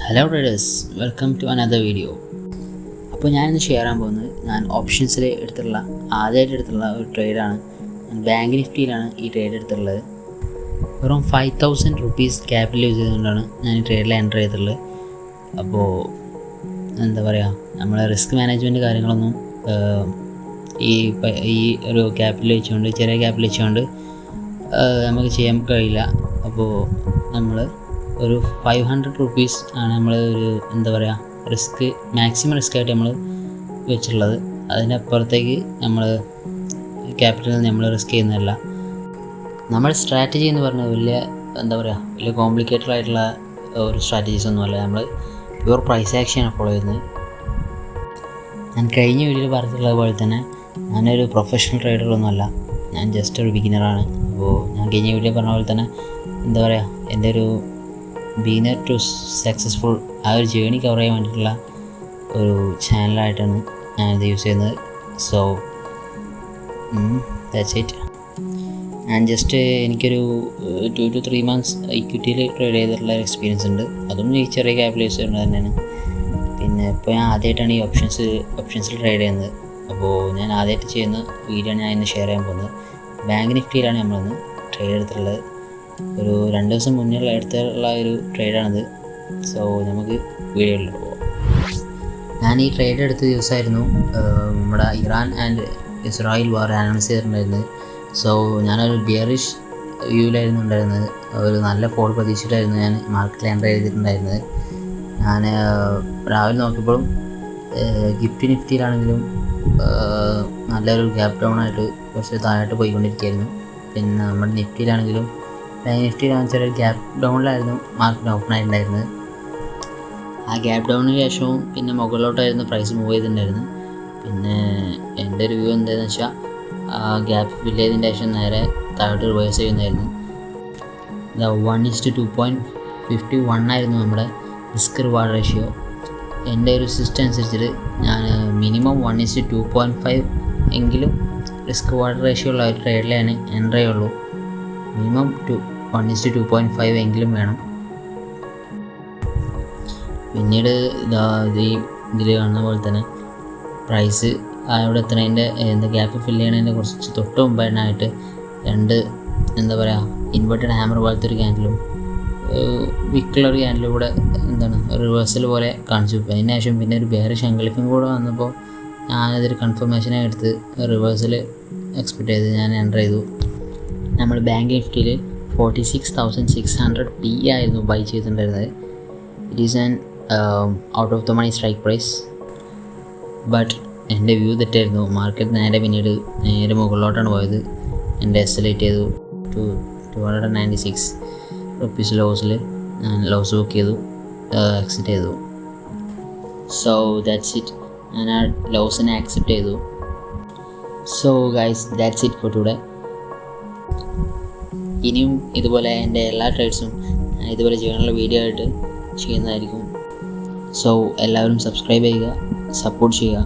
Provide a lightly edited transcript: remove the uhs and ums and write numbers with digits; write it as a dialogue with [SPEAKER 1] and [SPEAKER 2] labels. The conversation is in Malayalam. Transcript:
[SPEAKER 1] Hello traders, welcome to another video. അപ്പോൾ ഞാനിന്ന് ഷെയർ ചെയ്യാൻ പോകുന്നത് ഞാൻ ഓപ്ഷൻസിൽ ആദ്യമായിട്ട് എടുത്തുള്ള ഒരു ട്രേഡാണ്. ഞാൻ ബാങ്ക് നിഫ്റ്റിയിലാണ് ഈ ട്രേഡ് എടുത്തിട്ടുള്ളത്. വെറും 5,000 റുപ്പീസ് ക്യാപിറ്റൽ യൂസ് ചെയ്തുകൊണ്ടാണ് ഞാൻ ഈ ട്രേഡിൽ എൻ്റർ ചെയ്തിട്ടുള്ളത്. അപ്പോൾ എന്താ പറയുക, നമ്മളെ റിസ്ക് മാനേജ്മെൻറ്റ് കാര്യങ്ങളൊന്നും ഈ ഒരു ക്യാപിറ്റൽ വെച്ചുകൊണ്ട്, ചെറിയ ക്യാപിറ്റൽ വെച്ചുകൊണ്ട് നമുക്ക് ചെയ്യാൻ കഴിയില്ല. അപ്പോൾ നമ്മൾ ഒരു 500 റുപ്പീസ് ആണ് നമ്മൾ ഒരു എന്താ പറയുക മാക്സിമം റിസ്ക് ആയിട്ട് നമ്മൾ വെച്ചിട്ടുള്ളത്. അതിനപ്പുറത്തേക്ക് നമ്മൾ ക്യാപിറ്റലിൽ നമ്മൾ റിസ്ക് ചെയ്യുന്നതല്ല. നമ്മുടെ സ്ട്രാറ്റജി എന്ന് പറഞ്ഞാൽ വലിയ കോംപ്ലിക്കേറ്റഡ് ആയിട്ടുള്ള ഒരു സ്ട്രാറ്റജീസ് ഒന്നുമല്ല. നമ്മൾ പ്യുവർ പ്രൈസ് ആക്ഷനാണ് ഫോളോ ചെയ്യുന്നത്. ഞാൻ കഴിഞ്ഞ വീഡിയോയിൽ പറഞ്ഞിട്ടുള്ളത് പോലെ തന്നെ ഞാനൊരു പ്രൊഫഷണൽ ട്രേഡറൊന്നുമല്ല, ഞാൻ ജസ്റ്റ് ഒരു ബിഗിനറാണ്. അപ്പോൾ ഞാൻ കഴിഞ്ഞ വീഡിയോ പറഞ്ഞ പോലെ തന്നെ എൻ്റെ ഒരു ബിഗിനർ ടു സക്സസ്ഫുൾ ആ ഒരു ജേണി കവർ ചെയ്യാൻ വേണ്ടിയിട്ടുള്ള ഒരു ചാനലായിട്ടാണ് ഞാനിത് യൂസ് ചെയ്യുന്നത്. So that's it. ഞാൻ എനിക്കൊരു 2 to 3 months ഇക്വിറ്റിയിൽ ട്രേഡ് ചെയ്തിട്ടുള്ള എക്സ്പീരിയൻസ് ഉണ്ട്. അതും ഈ ചെറിയ ക്യാപിറ്റൽ യൂസ് ചെയ്യുന്നത് തന്നെയാണ്. പിന്നെ ഇപ്പോൾ ഞാൻ ആദ്യമായിട്ടാണ് ഈ ഓപ്ഷൻസിൽ ട്രേഡ് ചെയ്യുന്നത്. അപ്പോൾ ഞാൻ ആദ്യമായിട്ട് ചെയ്യുന്ന വീഡിയോ ഞാൻ ഇന്ന് ഷെയർ ചെയ്യാൻ പോകുന്നത്. ബാങ്ക് നിഫ്റ്റിയിലാണ് നമ്മളിന്ന് ട്രേഡ് എടുത്തിട്ടുള്ളത്. ഒരു 2 ദിവസം മുന്നേ എടുത്തുള്ള ഒരു ട്രേഡാണിത്. സോ നമുക്ക് വീഡിയോയിലോട്ട് പോകാം. ഞാൻ ഈ ട്രേഡ് എടുത്ത ദിവസമായിരുന്നു നമ്മുടെ Iran and Israel war announce ചെയ്തിട്ടുണ്ടായിരുന്നത്. സോ ഞാനൊരു ബിയറിഷ് വ്യൂവിലായിരുന്നു ഉണ്ടായിരുന്നത്. ഒരു നല്ല ഫോൾ പ്രതീക്ഷിച്ചിട്ടായിരുന്നു ഞാൻ മാർക്കറ്റിൽ എൻ്റർ ചെയ്തിട്ടുണ്ടായിരുന്നത്. ഞാൻ രാവിലെ നോക്കിയപ്പോഴും നിഫ്റ്റിയിലാണെങ്കിലും നല്ലൊരു ഗ്യാപ്പ് ഡൗൺ ആയിട്ട് കുറച്ച് താഴോട്ട് പോയിക്കൊണ്ടിരിക്കുകയായിരുന്നു. പിന്നെ നമ്മുടെ നിഫ്റ്റിയിലാണെങ്കിലും ചെറിയ ഗ്യാപ്പ് ഡൗണിലായിരുന്നു മാർക്കറ്റ് ഓപ്പൺ ആയിട്ടുണ്ടായിരുന്നത്. ആ ഗ്യാപ്പ് ഡൗണിന് ശേഷവും പിന്നെ മുകളിലോട്ടായിരുന്നു പ്രൈസ് മൂവ് ചെയ്തിട്ടുണ്ടായിരുന്നത്. പിന്നെ എൻ്റെ ഒരു വ്യൂ എന്താണെന്ന് വെച്ചാൽ ആ ഗ്യാപ്പ് ഫില്ല് ചെയ്തതിന് ശേഷം നേരെ താഴോട്ട് റിവേഴ്സ് ചെയ്യുന്നതായിരുന്നു. 1:2.51 ആയിരുന്നു നമ്മുടെ റിസ്ക് റിവാർഡ് റേഷ്യോ. എൻ്റെ ഒരു സിസ്റ്റം അനുസരിച്ചിട്ട് ഞാൻ മിനിമം 1:2.5 എങ്കിലും റിസ്ക് റിവാർഡ് റേഷ്യോ ഉള്ള ഒരു ട്രേഡിലാണ് എൻ്റർ ചെയ്യുള്ളൂ. മിനിമം 1:2.5 എങ്കിലും വേണം. പിന്നീട് ഇതിൽ കാണുന്ന പോലെ തന്നെ പ്രൈസ് അവിടെ എത്തുന്നതിൻ്റെ ഗ്യാപ്പ് ഫില്ല് ചെയ്യണതിൻ്റെ കുറച്ച് തൊട്ട് മുമ്പായിട്ട് 2 ഇൻവെർട്ടഡ് ഹാമർ പോലത്തെ ഒരു ക്യാൻഡിലും വിക്കുള്ള ഒരു ക്യാൻഡിലും കൂടെ റിവേഴ്സൽ പോലെ കാണിച്ചു. അതിന് ശേഷം പിന്നെ ഒരു ബെയറിഷ് എൻഗൾഫിങ് കൂടെ വന്നപ്പോൾ ഞാനതൊരു കൺഫർമേഷനായി എടുത്ത് റിവേഴ്സൽ എക്സ്പെക്റ്റ് ചെയ്ത് ഞാൻ എൻ്റർ ചെയ്തു. നമ്മൾ ബാങ്ക് നിഫ്റ്റിയിൽ 46,600 PE ആയിരുന്നു ബൈ ചെയ്തിട്ടുണ്ടായിരുന്നത്. It is an out of the money strike price. But എൻ്റെ വ്യൂ തെറ്റായിരുന്നു. മാർക്കറ്റ് നേരെ മുകളിലോട്ടാണ് പോയത്. എൻ്റെ എസ്സലേറ്റ് ചെയ്തു 296 റുപ്പീസ് ലോസിൽ ഞാൻ ലോസ് ബുക്ക് ചെയ്തു, എക്സിറ്റ് ചെയ്തു. So that's it. ഞാൻ ആ ലോസിനെ ആക്സെപ്റ്റ് ചെയ്തു. So guys, that's it for today. ഇനിയും ഇതുപോലെ എൻ്റെ എല്ലാ ട്രേഡ്സും ഇതുപോലെ ചെയ്യാനുള്ള വീഡിയോ ആയിട്ട് ചെയ്യുന്നതായിരിക്കും. സോ എല്ലാവരും സബ്സ്ക്രൈബ് ചെയ്യുക, സപ്പോർട്ട് ചെയ്യുക.